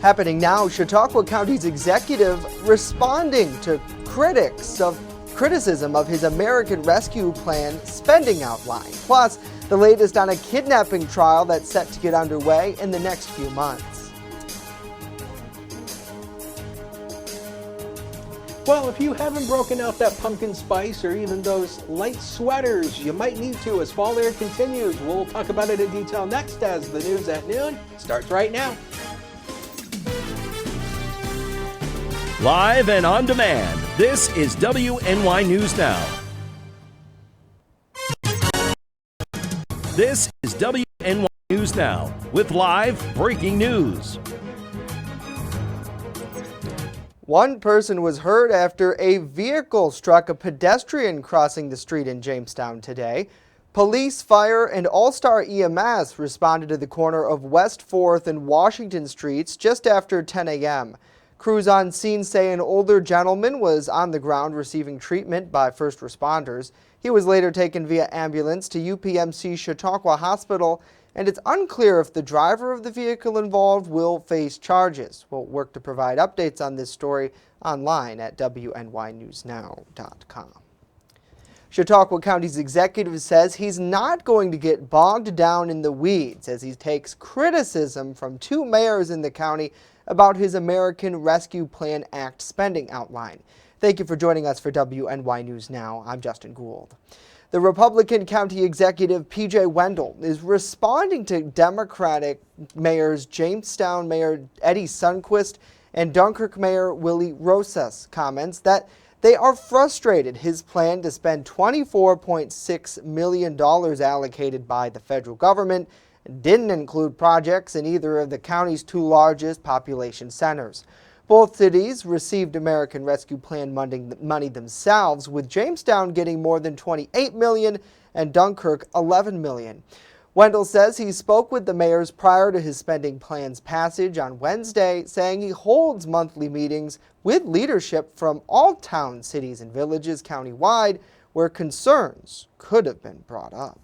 Happening now, Chautauqua County's executive responding to criticism of his American Rescue Plan spending outline. Plus, the latest on a kidnapping trial that's set to get underway in the next few months. Well, if you haven't broken out that pumpkin spice or even those light sweaters, you might need to as fall air continues. We'll talk about it in detail next as the news at noon starts right now. Live and on demand, this is WNY News Now. This is WNY News Now with live breaking news. One person was hurt after a vehicle struck a pedestrian crossing the street in Jamestown today. Police, fire, and All-Star EMS responded to the corner of West 4th and Washington Streets just after 10 a.m. Crews on scene say an older gentleman was on the ground receiving treatment by first responders. He was later taken via ambulance to UPMC Chautauqua Hospital, and it's unclear if the driver of the vehicle involved will face charges. We'll work to provide updates on this story online at WNYNewsNow.com. Chautauqua County's executive says he's not going to get bogged down in the weeds as he takes criticism from two mayors in the county about his American Rescue Plan Act spending outline. Thank you for joining us for WNY News Now. I'm Justin Gould. The Republican County Executive P.J. Wendell is responding to Democratic mayors Jamestown Mayor Eddie Sundquist and Dunkirk Mayor Willie Rosas' comments that they are frustrated his plan to spend $24.6 million allocated by the federal government didn't include projects in either of the county's two largest population centers. Both cities received American Rescue Plan money themselves, with Jamestown getting more than $28 million and Dunkirk $11 million. Wendell says he spoke with the mayors prior to his spending plan's passage on Wednesday, saying he holds monthly meetings with leadership from all towns, cities, and villages countywide where concerns could have been brought up.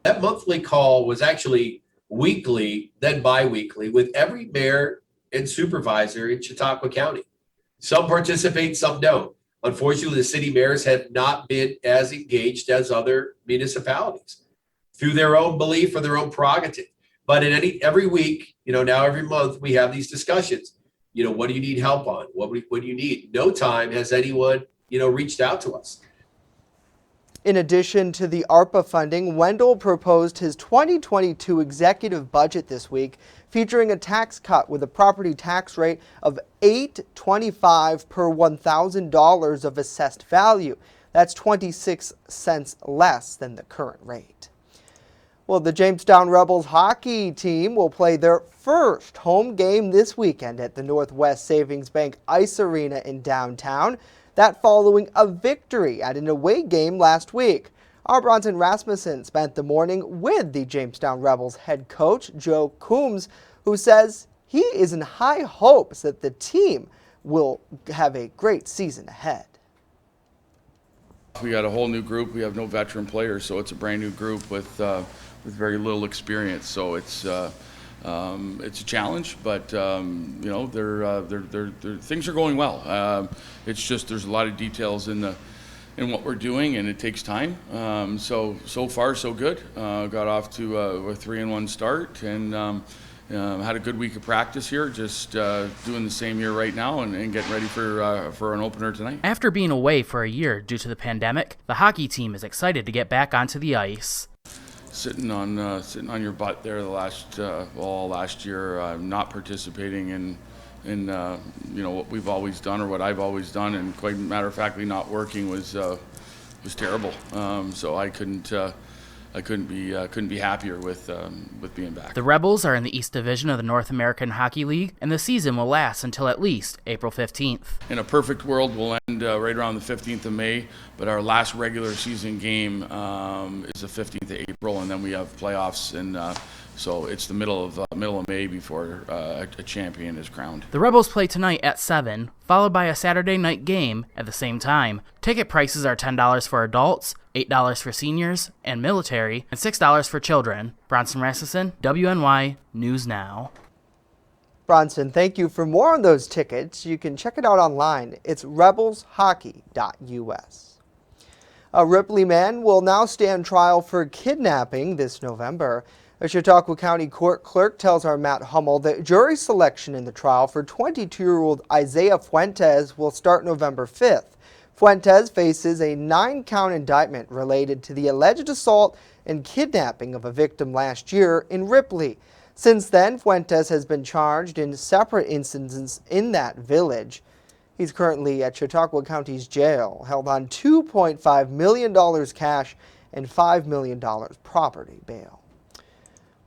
That monthly call was actually weekly, then bi-weekly, with every mayor and supervisor in Chautauqua County. Some participate, some don't. Unfortunately, the city mayors have not been as engaged as other municipalities through their own belief or their own prerogative. But in every week, now every month, we have these discussions. What do you need help on? What do you need? No time has anyone, reached out to us. In addition to the ARPA funding, Wendell proposed his 2022 executive budget this week, featuring a tax cut with a property tax rate of $8.25 per $1,000 of assessed value. That's 26 cents less than the current rate. Well, the Jamestown Rebels hockey team will play their first home game this weekend at the Northwest Savings Bank Ice Arena in downtown. That following a victory at an away game last week. Our Bronson Rasmussen spent the morning with the Jamestown Rebels head coach, Joe Coombs, who says he is in high hopes that the team will have a great season ahead. We got a whole new group. We have no veteran players, so it's a brand new group with very little experience. So it's a challenge, but things are going well. It's just there's a lot of details in what we're doing, and it takes time. So far so good. Got off to a 3-1 start, and had a good week of practice here. Just doing the same here right now, and getting ready for an opener tonight. After being away for a year due to the pandemic, the hockey team is excited to get back onto the ice. Sitting on your butt there last year, not participating in what we've always done or what I've always done, and quite matter of factly not working was terrible. So I couldn't be happier with being back. The Rebels are in the East Division of the North American Hockey League, and the season will last until at least April 15th. In a perfect world, we'll end right around the 15th of May, but our last regular season game is the 15th of April, and then we have playoffs, and so it's the middle of May before a champion is crowned. The Rebels play tonight at 7, followed by a Saturday night game at the same time. Ticket prices are $10 for adults, $8 for seniors and military, and $6 for children. Bronson Rasmussen, WNY News Now. Bronson, thank you. For more on those tickets, you can check it out online. It's rebelshockey.us. A Ripley man will now stand trial for kidnapping this November. A Chautauqua County court clerk tells our Matt Hummel that jury selection in the trial for 22-year-old Isaiah Fuentes will start November 5th. Fuentes faces a 9-count indictment related to the alleged assault and kidnapping of a victim last year in Ripley. Since then, Fuentes has been charged in separate instances in that village. He's currently at Chautauqua County's jail, held on $2.5 million cash and $5 million property bail.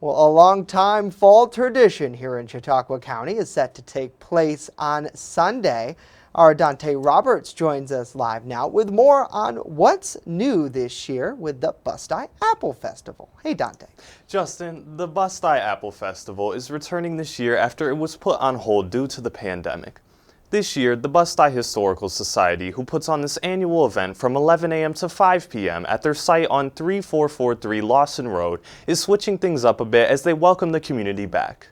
Well, a long-time fall tradition here in Chautauqua County is set to take place on Sunday. Our Dante Roberts joins us live now with more on what's new this year with the Bust-Eye Apple Festival. Hey, Dante. Justin, the Bust-Eye Apple Festival is returning this year after it was put on hold due to the pandemic. This year, the Bust-Eye Historical Society, who puts on this annual event from 11 a.m. to 5 p.m. at their site on 3443 Lawson Road, is switching things up a bit as they welcome the community back.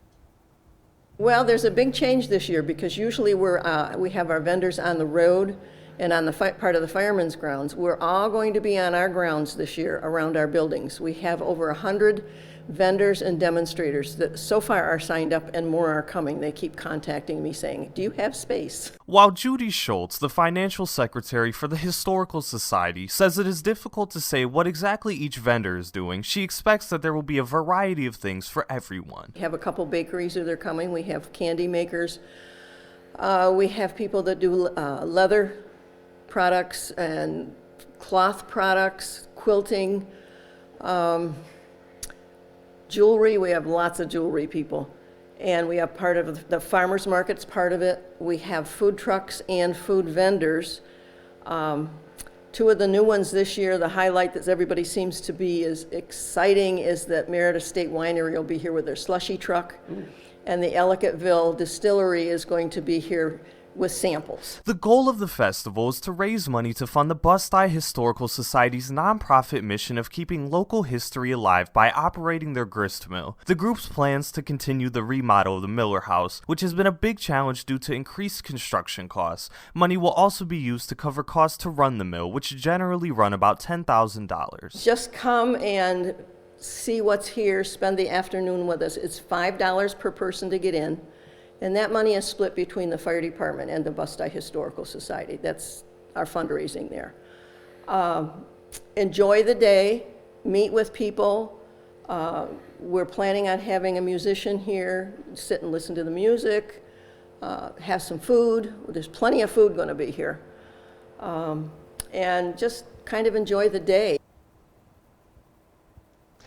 Well, there's a big change this year because usually we have our vendors on the road and on the part of the firemen's grounds. We're all going to be on our grounds this year around our buildings. We have over 100 vendors and demonstrators that so far are signed up, and more are coming. They keep contacting me saying, do you have space? While Judy Schultz, the financial secretary for the Historical Society, says it is difficult to say what exactly each vendor is doing, she expects that there will be a variety of things for everyone. We have a couple bakeries that are coming. We have candy makers. We have people that do leather products and cloth products, quilting, jewelry. We have lots of jewelry people. And we have part of the farmers market's part of it. We have food trucks and food vendors. Two of the new ones this year, the highlight that everybody seems to be is exciting is that Merida State Winery will be here with their slushy truck. And the Ellicottville Distillery is going to be here with samples. The goal of the festival is to raise money to fund the Bust-Eye Historical Society's nonprofit mission of keeping local history alive by operating their grist mill. The group's plans to continue the remodel of the Miller House, which has been a big challenge due to increased construction costs. Money will also be used to cover costs to run the mill, which generally run about $10,000. Just come and see what's here, spend the afternoon with us. It's $5 per person to get in. And that money is split between the fire department and the Bust-Eye Historical Society. That's our fundraising there. Enjoy the day, meet with people. We're planning on having a musician here, sit and listen to the music, have some food. There's plenty of food going to be here. And just kind of enjoy the day.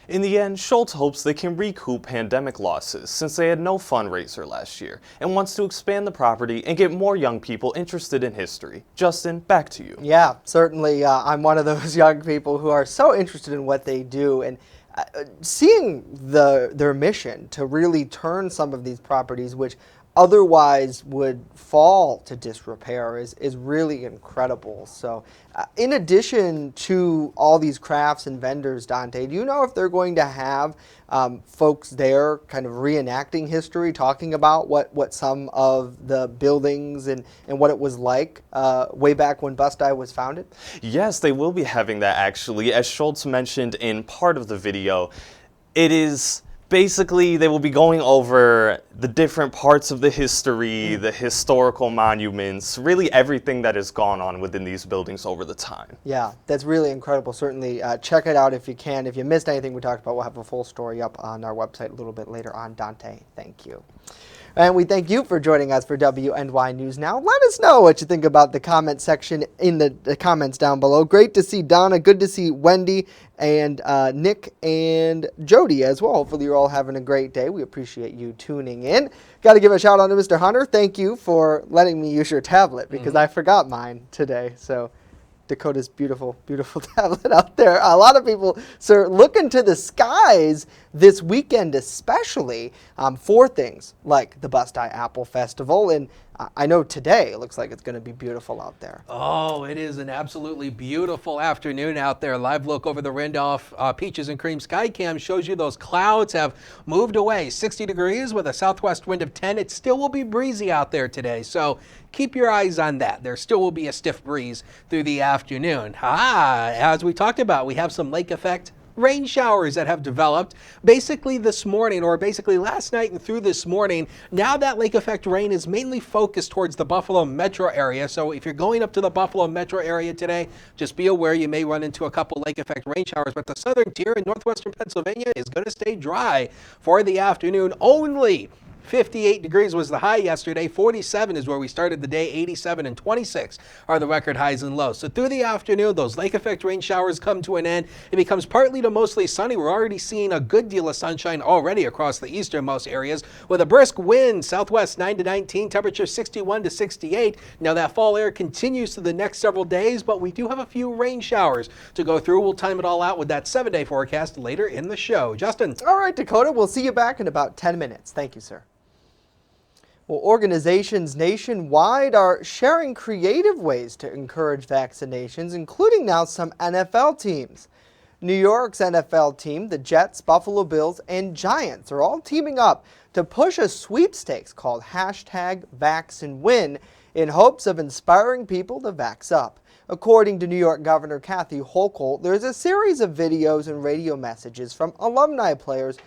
In the end, Schultz hopes they can recoup pandemic losses since they had no fundraiser last year and wants to expand the property and get more young people interested in history. Justin, back to you. Yeah, certainly I'm one of those young people who are so interested in what they do, and seeing their mission to really turn some of these properties which otherwise would fall to disrepair is really incredible. So in addition to all these crafts and vendors, Dante, do you know if they're going to have folks there kind of reenacting history, talking about what some of the buildings and what it was like way back when Bust-Eye was founded? Yes, they will be having that actually. As Schultz mentioned in part of the video, it is basically, they will be going over the different parts of the history, the historical monuments, really everything that has gone on within these buildings over the time. Yeah, that's really incredible. Certainly check it out if you can. If you missed anything we talked about, we'll have a full story up on our website a little bit later on. Dante, thank you. And we thank you for joining us for WNY News Now. Let us know what you think about the comment section in the comments down below. Great to see Donna. Good to see Wendy and Nick and Jody as well. Hopefully you're all having a great day. We appreciate you tuning in. Got to give a shout out to Mr. Hunter. Thank you for letting me use your tablet because I forgot mine today. So Dakota's beautiful, beautiful tablet out there. A lot of people, sir, looking to the skies this weekend especially for things like the Bust-Eye Apple Festival. And I know today it looks like it's going to be beautiful out there. Oh, it is an absolutely beautiful afternoon out there. Live look over the Randolph Peaches and Cream Skycam shows you those clouds have moved away 60 degrees with a southwest wind of 10. It still will be breezy out there today, so keep your eyes on that. There still will be a stiff breeze through the afternoon. As we talked about, we have some lake effect rain showers that have developed basically this morning, or basically last night and through this morning. Now that lake effect rain is mainly focused towards the Buffalo metro area. So if you're going up to the Buffalo metro area today, just be aware you may run into a couple lake effect rain showers. But the southern tier in northwestern Pennsylvania is going to stay dry for the afternoon only. 58 degrees was the high yesterday. 47 is where we started the day. 87 and 26 are the record highs and lows. So through the afternoon, those lake effect rain showers come to an end. It becomes partly to mostly sunny. We're already seeing a good deal of sunshine already across the easternmost areas with a brisk wind, southwest 9 to 19, temperature 61 to 68. Now that fall air continues to the next several days, but we do have a few rain showers to go through. We'll time it all out with that 7-day forecast later in the show. Justin. All right, Dakota, we'll see you back in about 10 minutes. Thank you, sir. Well, organizations nationwide are sharing creative ways to encourage vaccinations, including now some NFL teams. New York's NFL team, the Jets, Buffalo Bills, and Giants are all teaming up to push a sweepstakes called #VaxAndWin in hopes of inspiring people to vax up. According to New York Governor Kathy Hochul, there's a series of videos and radio messages from alumni players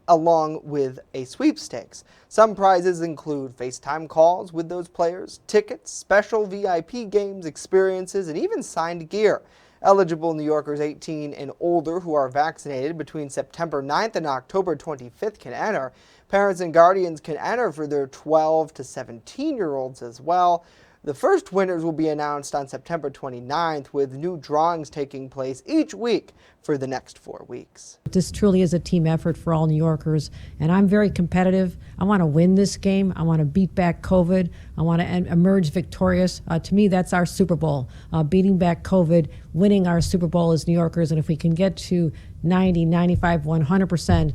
along with a sweepstakes. Some prizes include FaceTime calls with those players, tickets, special VIP games, experiences, and even signed gear. Eligible New Yorkers 18 and older who are vaccinated between September 9th and October 25th can enter. Parents and guardians can enter for their 12 to 17-year-olds as well. The first winners will be announced on September 29th, with new drawings taking place each week for the next 4 weeks. This truly is a team effort for all New Yorkers, and I'm very competitive. I want to win this game. I want to beat back COVID. I want to emerge victorious. To me, that's our Super Bowl. Beating back COVID, winning our Super Bowl as New Yorkers, and if we can get to 90, 95, 100%,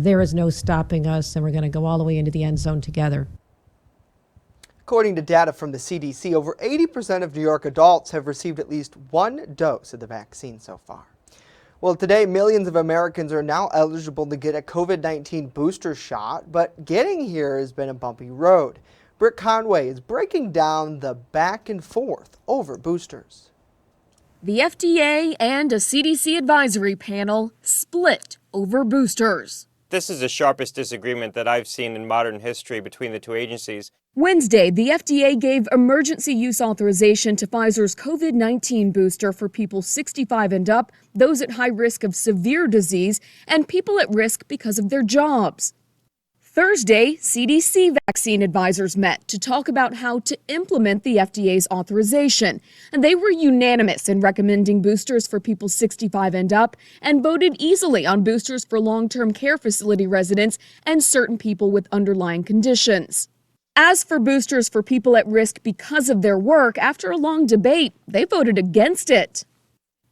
there is no stopping us, and we're going to go all the way into the end zone together. According to data from the CDC, over 80% of New York adults have received at least one dose of the vaccine so far. Well, today, millions of Americans are now eligible to get a COVID-19 booster shot, but getting here has been a bumpy road. Britt Conway is breaking down the back and forth over boosters. The FDA and a CDC advisory panel split over boosters. This is the sharpest disagreement that I've seen in modern history between the two agencies. Wednesday, the FDA gave emergency use authorization to Pfizer's COVID-19 booster for people 65 and up, those at high risk of severe disease, and people at risk because of their jobs. Thursday, CDC vaccine advisors met to talk about how to implement the FDA's authorization, and they were unanimous in recommending boosters for people 65 and up and voted easily on boosters for long-term care facility residents and certain people with underlying conditions. As for boosters for people at risk because of their work, after a long debate, they voted against it.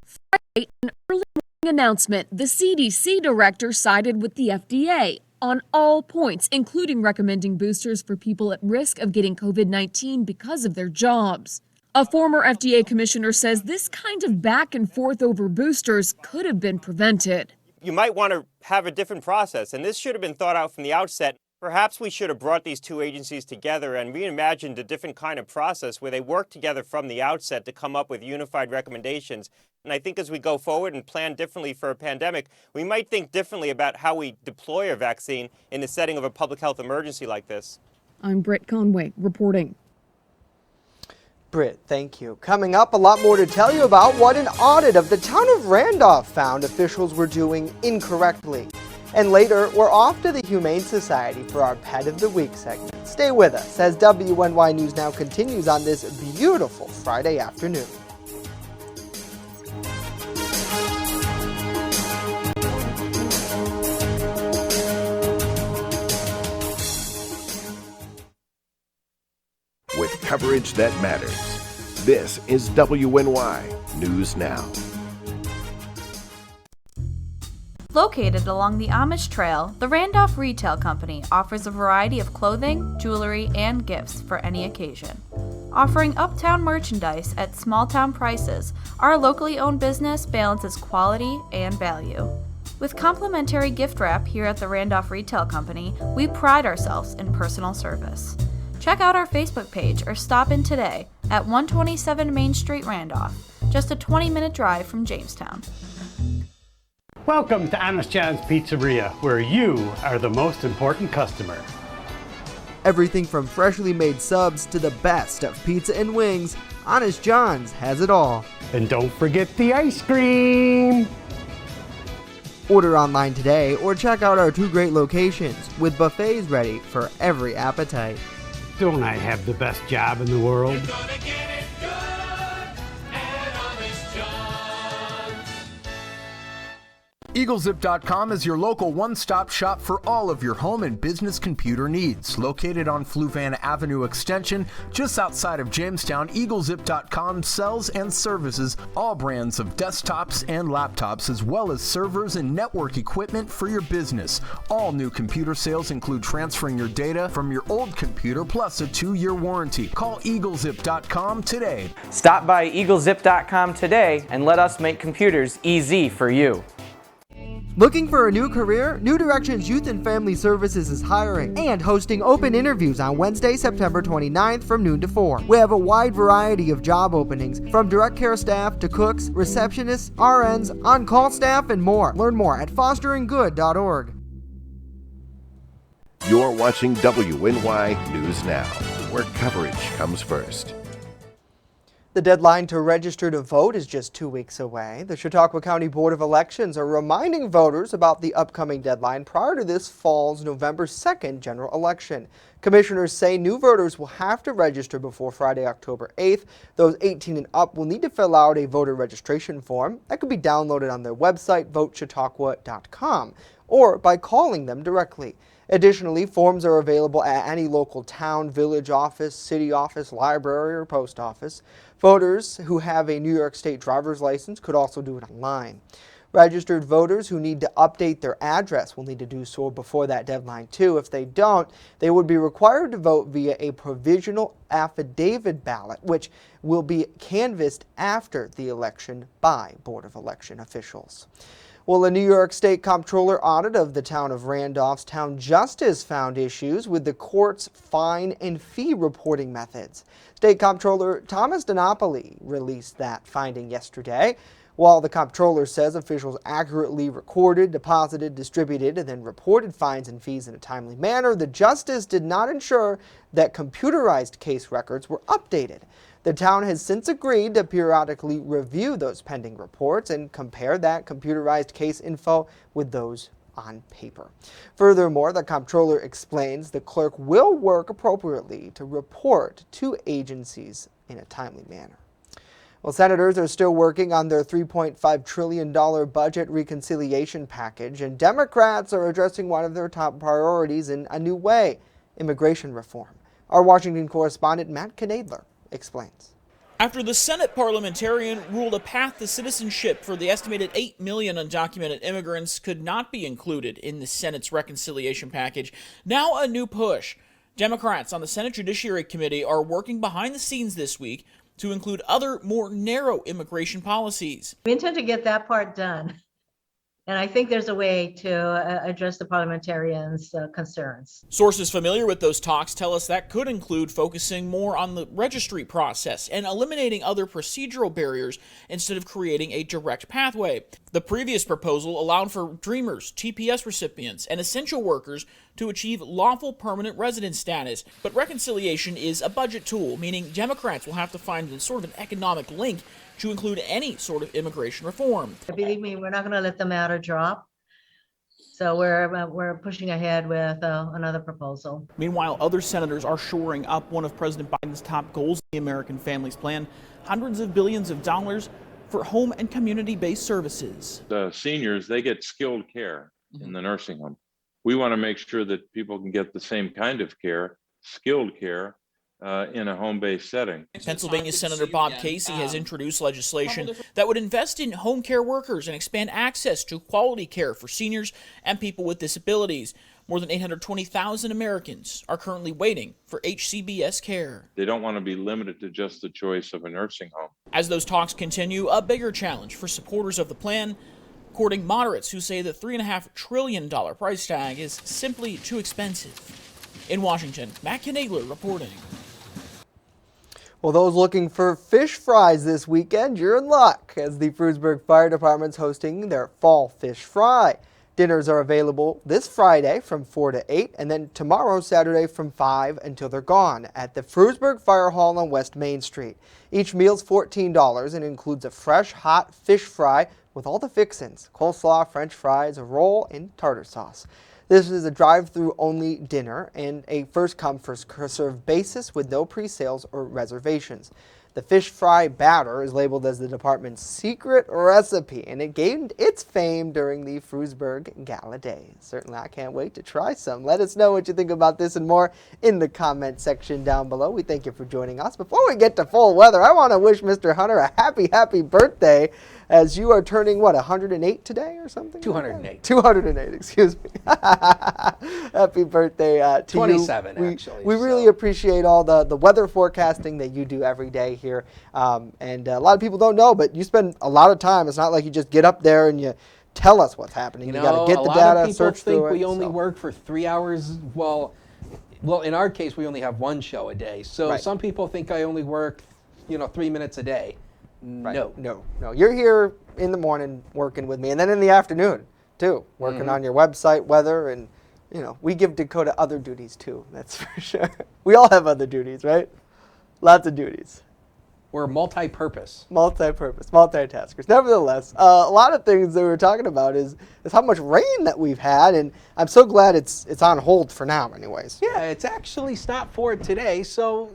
Friday, an early morning announcement, the CDC director sided with the FDA on all points, including recommending boosters for people at risk of getting COVID-19 because of their jobs. A former FDA commissioner says this kind of back and forth over boosters could have been prevented. You might want to have a different process, and this should have been thought out from the outset. Perhaps we should have brought these two agencies together and reimagined a different kind of process where they work together from the outset to come up with unified recommendations. And I think as we go forward and plan differently for a pandemic, we might think differently about how we deploy a vaccine in the setting of a public health emergency like this. I'm Britt Conway reporting. Britt, thank you. Coming up, a lot more to tell you about what an audit of the town of Randolph found officials were doing incorrectly. And later, we're off to the Humane Society for our Pet of the Week segment. Stay with us as WNY News Now continues on this beautiful Friday afternoon. With coverage that matters, this is WNY News Now. Located along the Amish Trail, the Randolph Retail Company offers a variety of clothing, jewelry, and gifts for any occasion. Offering uptown merchandise at small-town prices, our locally owned business balances quality and value. With complimentary gift wrap here at the Randolph Retail Company, we pride ourselves in personal service. Check out our Facebook page or stop in today at 127 Main Street, Randolph, just a 20-minute drive from Jamestown. Welcome to Honest John's Pizzeria, where you are the most important customer. Everything from freshly made subs to the best of pizza and wings, Honest John's has it all. And don't forget the ice cream! Order online today or check out our 2 great locations with buffets ready for every appetite. Don't I have the best job in the world? EagleZip.com is your local one-stop shop for all of your home and business computer needs. Located on Fluvan Avenue Extension, just outside of Jamestown, EagleZip.com sells and services all brands of desktops and laptops, as well as servers and network equipment for your business. All new computer sales include transferring your data from your old computer, plus a 2-year warranty. Call EagleZip.com today. Stop by EagleZip.com today and let us make computers easy for you. Looking for a new career? New Directions Youth and Family Services is hiring and hosting open interviews on Wednesday, September 29th from noon to 4. We have a wide variety of job openings, from direct care staff to cooks, receptionists, RNs, on-call staff, and more. Learn more at fosteringgood.org. You're watching WNY News Now, where coverage comes first. The deadline to register to vote is just 2 weeks away. The Chautauqua County Board of Elections are reminding voters about the upcoming deadline prior to this fall's November 2nd general election. Commissioners say new voters will have to register before Friday, October 8th. Those 18 and up will need to fill out a voter registration form that could be downloaded on their website, votechautauqua.com, or by calling them directly. Additionally, forms are available at any local town, village office, city office, library, or post office. Voters who have a New York State driver's license could also do it online. Registered voters who need to update their address will need to do so before that deadline too. If they don't, they would be required to vote via a provisional affidavit ballot, which will be canvassed after the election by Board of Election officials. Well, a New York State Comptroller audit of the town of Randolph's Town Justice found issues with the court's fine and fee reporting methods. State Comptroller Thomas DiNapoli released that finding yesterday. While the comptroller says officials accurately recorded, deposited, distributed, and then reported fines and fees in a timely manner, the justice did not ensure that computerized case records were updated. The town has since agreed to periodically review those pending reports and compare that computerized case info with those on paper. Furthermore, the comptroller explains the clerk will work appropriately to report to agencies in a timely manner. Well, senators are still working on their $3.5 trillion budget reconciliation package, and Democrats are addressing one of their top priorities in a new way: immigration reform. Our Washington correspondent Matt Knadler explains. After the Senate parliamentarian ruled a path to citizenship for the estimated 8 million undocumented immigrants could not be included in the Senate's reconciliation package, now a new push. Democrats on the Senate Judiciary Committee are working behind the scenes this week to include other, more narrow immigration policies. We intend to get that part done. And I think there's a way to address the parliamentarians' concerns. Sources familiar with those talks tell us that could include focusing more on the registry process and eliminating other procedural barriers instead of creating a direct pathway. The previous proposal allowed for Dreamers, TPS recipients, and essential workers to achieve lawful permanent resident status. But reconciliation is a budget tool, meaning Democrats will have to find a sort of an economic link to include any sort of immigration reform. Believe me, we're not going to let the matter drop. So we're pushing ahead with another proposal. Meanwhile, other senators are shoring up one of President Biden's top goals, the American Families Plan, hundreds of billions of dollars for home and community-based services. The seniors, they get skilled care in the nursing home. We want to make sure that people can get the same kind of care, skilled care, in a home-based setting. Pennsylvania Senator Bob Casey has introduced legislation that would invest in home care workers and expand access to quality care for seniors and people with disabilities. More than 820,000 Americans are currently waiting for HCBS care. They don't want to be limited to just the choice of a nursing home. As those talks continue, a bigger challenge for supporters of the plan, courting moderates who say the $3.5 trillion price tag is simply too expensive. In Washington, Matt Knagler reporting. Well, those looking for fish fries this weekend, you're in luck, as the Frewsburg Fire Department's hosting their Fall Fish Fry. Dinners are available this Friday from 4 to 8, and then tomorrow, Saturday, from 5 until they're gone at the Frewsburg Fire Hall on West Main Street. Each meal's $14 and includes a fresh, hot fish fry with all the fixins: coleslaw, french fries, a roll, and tartar sauce. This is a drive-through only dinner and a first-come, first-served basis with no pre-sales or reservations. The fish fry batter is labeled as the department's secret recipe, and it gained its fame during the Frewsburg Gala Days. Certainly, I can't wait to try some. Let us know what you think about this and more in the comment section down below. We thank you for joining us. Before we get to full weather, I want to wish Mr. Hunter a happy birthday, as you are turning, what, 108 today or something? 208. 208, excuse me. Happy birthday to 27, you. actually. We really appreciate all the weather forecasting that you do every day here. And a lot of people don't know, but you spend a lot of time. It's not like you just get up there and you tell us what's happening. You got to get the data, search through it. A lot of people think we only work for 3 hours. Well, in our case, we only have one show a day. So some people think I only work, 3 minutes a day. Right. No. You're here in the morning working with me, and then in the afternoon too, working on your website, weather, and we give Dakota other duties too. That's for sure. We all have other duties, right? Lots of duties. We're multi-purpose. Multitaskers. Nevertheless, a lot of things that we were talking about is how much rain that we've had, and I'm so glad it's on hold for now anyways. Yeah, it's actually stopped for it today, so,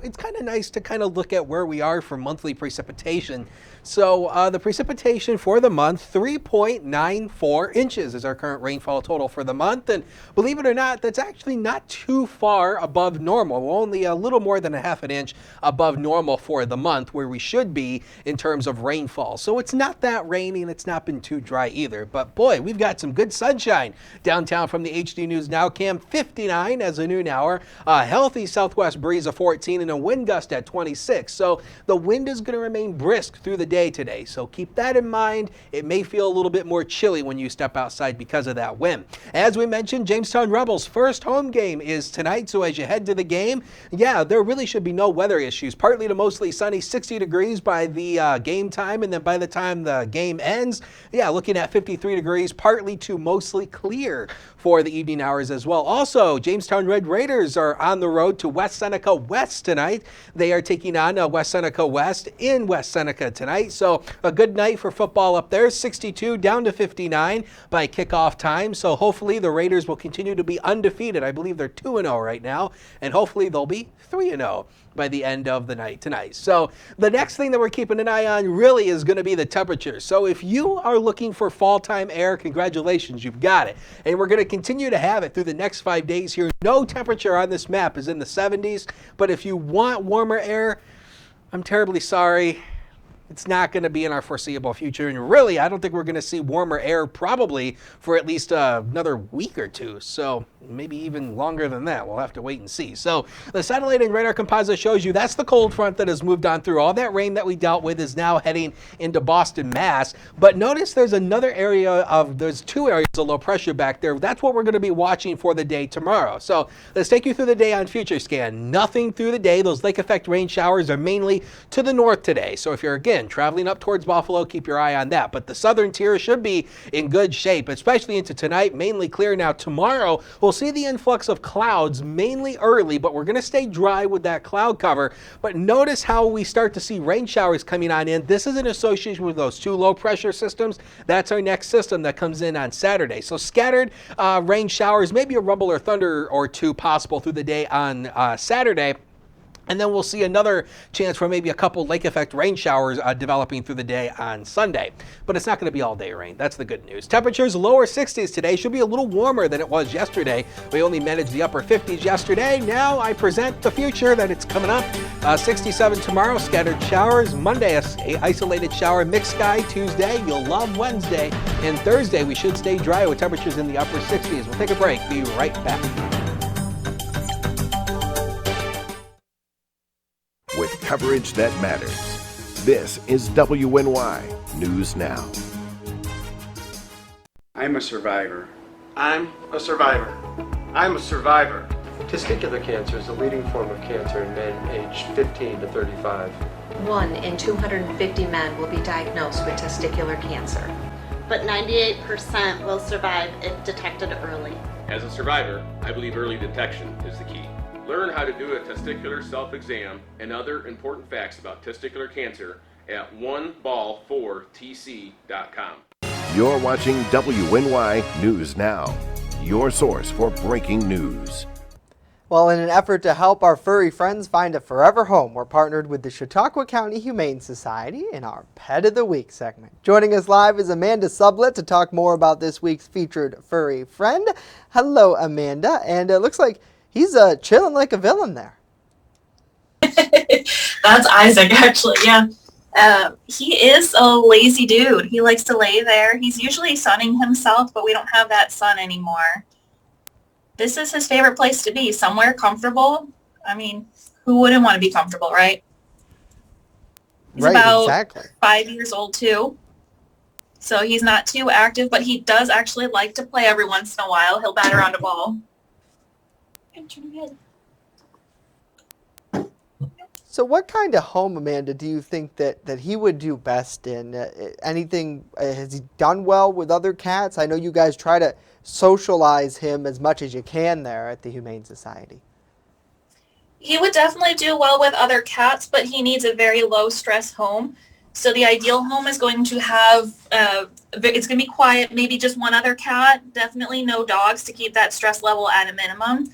it's kind of nice to kind of look at where we are for monthly precipitation. So the precipitation for the month, 3.94 inches is our current rainfall total for the month, and believe it or not, that's actually not too far above normal. We're only a little more than a half an inch above normal for the month, where we should be in terms of rainfall. So it's not that rainy, and it's not been too dry either. But boy, we've got some good sunshine downtown from the HD News Now cam. 59 as a noon hour, a healthy southwest breeze of 14, and a wind gust at 26. So the wind is going to remain brisk through the day today. So keep that in mind. It may feel a little bit more chilly when you step outside because of that wind. As we mentioned, Jamestown Rebels' first home game is tonight. So as you head to the game, there really should be no weather issues. Partly to mostly sunny, 60 degrees by the game time, and then by the time the game ends, looking at 53 degrees, partly to mostly clear for the evening hours as well. Also, Jamestown Red Raiders are on the road to West Seneca West tonight. They are taking on West Seneca West in West Seneca tonight. So a good night for football up there, 62 down to 59 by kickoff time. So hopefully the Raiders will continue to be undefeated. I believe they're 2-0 right now, and hopefully they'll be 3-0 by the end of the night tonight. So the next thing that we're keeping an eye on really is going to be the temperature. So if you are looking for fall time air, congratulations, you've got it. And we're going to continue to have it through the next 5 days here. No temperature on this map is in the 70s, but if you want warmer air, I'm terribly sorry. It's not going to be in our foreseeable future. And really, I don't think we're going to see warmer air probably for at least another week or two. So maybe even longer than that. We'll have to wait and see. So the satellite and radar composite shows you that's the cold front that has moved on through. All that rain that we dealt with is now heading into Boston, Mass. But notice there's there's 2 areas of low pressure back there. That's what we're going to be watching for the day tomorrow. So let's take you through the day on Future Scan. Nothing through the day. Those lake effect rain showers are mainly to the north today. So if you're, again, traveling up towards Buffalo, keep your eye on that. But the southern tier should be in good shape, especially into tonight, mainly clear. Now tomorrow, we'll see the influx of clouds mainly early, but we're going to stay dry with that cloud cover. But notice how we start to see rain showers coming on in. This is in association with those 2 low pressure systems. That's our next system that comes in on Saturday. So scattered rain showers, maybe a rumble or thunder or 2 possible through the day on Saturday. And then we'll see another chance for maybe a couple lake effect rain showers developing through the day on Sunday. But it's not going to be all day rain. That's the good news. Temperatures lower 60s today. Should be a little warmer than it was yesterday. We only managed the upper 50s yesterday. Now I present the future that it's coming up. 67 tomorrow, scattered showers. Monday, a isolated shower, mixed sky. Tuesday, you'll love Wednesday. And Thursday, we should stay dry with temperatures in the upper 60s. We'll take a break. Be right back. With coverage that matters. This is WNY News Now. I'm a survivor. I'm a survivor. I'm a survivor. Testicular cancer is the leading form of cancer in men aged 15 to 35. 1 in 250 men will be diagnosed with testicular cancer. But 98% will survive if detected early. As a survivor, I believe early detection is the key. Learn how to do a testicular self-exam and other important facts about testicular cancer at oneball4tc.com. You're watching WNY News Now, your source for breaking news. Well, in an effort to help our furry friends find a forever home, we're partnered with the Chautauqua County Humane Society in our Pet of the Week segment. Joining us live is Amanda Sublett to talk more about this week's featured furry friend. Hello, Amanda, and it looks like he's chilling like a villain there. That's Isaac, actually, yeah. He is a lazy dude. He likes to lay there. He's usually sunning himself, but we don't have that sun anymore. This is his favorite place to be, somewhere comfortable. I mean, who wouldn't want to be comfortable, right? He's about 5 years old, too. So he's not too active, but he does actually like to play every once in a while. He'll bat around a ball. So what kind of home, Amanda, do you think that he would do best in? Anything, has he done well with other cats? I know you guys try to socialize him as much as you can there at the Humane Society. He would definitely do well with other cats, but he needs a very low stress home. So the ideal home is going to have, it's going to be quiet, maybe just one other cat, definitely no dogs to keep that stress level at a minimum.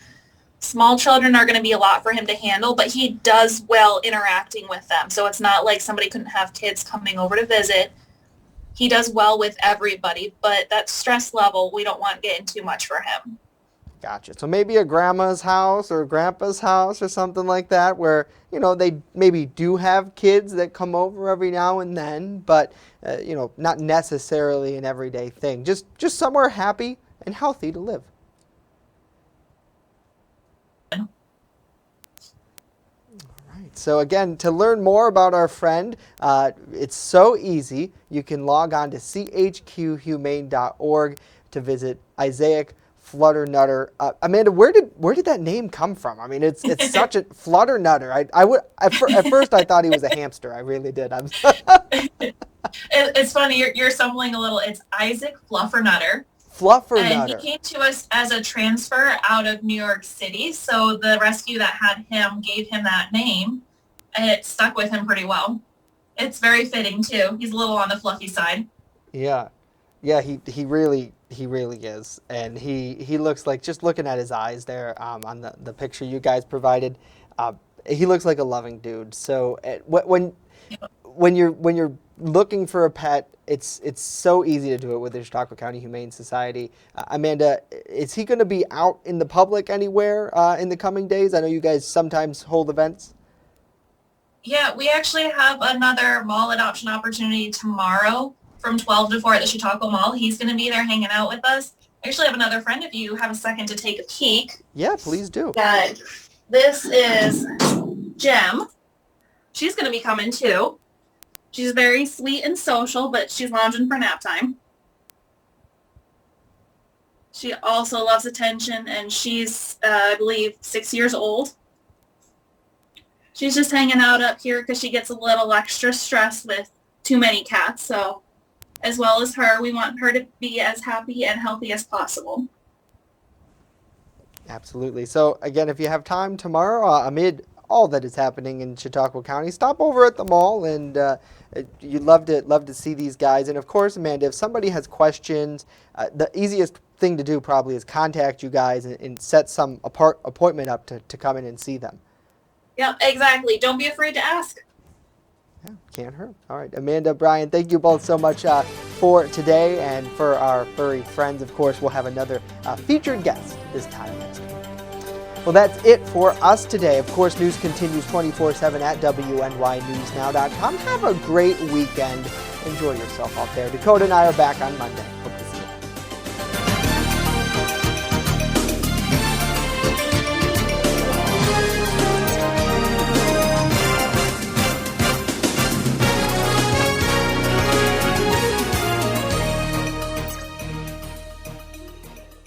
Small children are going to be a lot for him to handle, but he does well interacting with them. So it's not like somebody couldn't have kids coming over to visit. He does well with everybody, but that stress level, we don't want getting too much for him. Gotcha. So maybe a grandma's house or a grandpa's house or something like that where, you know, they maybe do have kids that come over every now and then, but, you know, not necessarily an everyday thing. Just somewhere happy and healthy to live. So again, to learn more about our friend, it's so easy. You can log on to chqhumane.org to visit Isaac Flutternutter. Amanda, where did that name come from? I mean, it's such a Flutternutter. At first I thought he was a hamster. I really did. It's funny. You're stumbling a little. It's Isaac Fluffernutter. Fluffernutter. And he came to us as a transfer out of New York City. So the rescue that had him gave him that name, and it stuck with him pretty well. It's very fitting too. He's a little on the fluffy side. Yeah, he really is, and he looks like, just looking at his eyes there on the picture you guys provided, he looks like a loving dude. So when you're looking for a pet, it's so easy to do it with the Chautauqua County Humane Society. Amanda, is he going to be out in the public anywhere in the coming days? I know you guys sometimes hold events. Yeah, we actually have another mall adoption opportunity tomorrow from 12 to 4 at the Chautauqua Mall. He's going to be there hanging out with us. I actually have another friend if you have a second to take a peek. Yeah, please do. This is Jem. She's going to be coming too. She's very sweet and social, but she's lounging for nap time. She also loves attention, and she's, I believe, 6 years old. She's just hanging out up here because she gets a little extra stress with too many cats. So as well as her, we want her to be as happy and healthy as possible. Absolutely. So again, if you have time tomorrow, amid all that is happening in Chautauqua County, stop over at the mall, and you'd love to see these guys. And of course, Amanda, if somebody has questions, the easiest thing to do probably is contact you guys and set some appointment up to come in and see them. Yeah, exactly. Don't be afraid to ask. Yeah, can't hurt. All right, Amanda, Brian, thank you both so much for today, and for our furry friends, of course, we'll have another featured guest this time next week. Well, that's it for us today. Of course, news continues 24/7 at WNYNewsNow.com. Have a great weekend. Enjoy yourself out there. Dakota and I are back on Monday.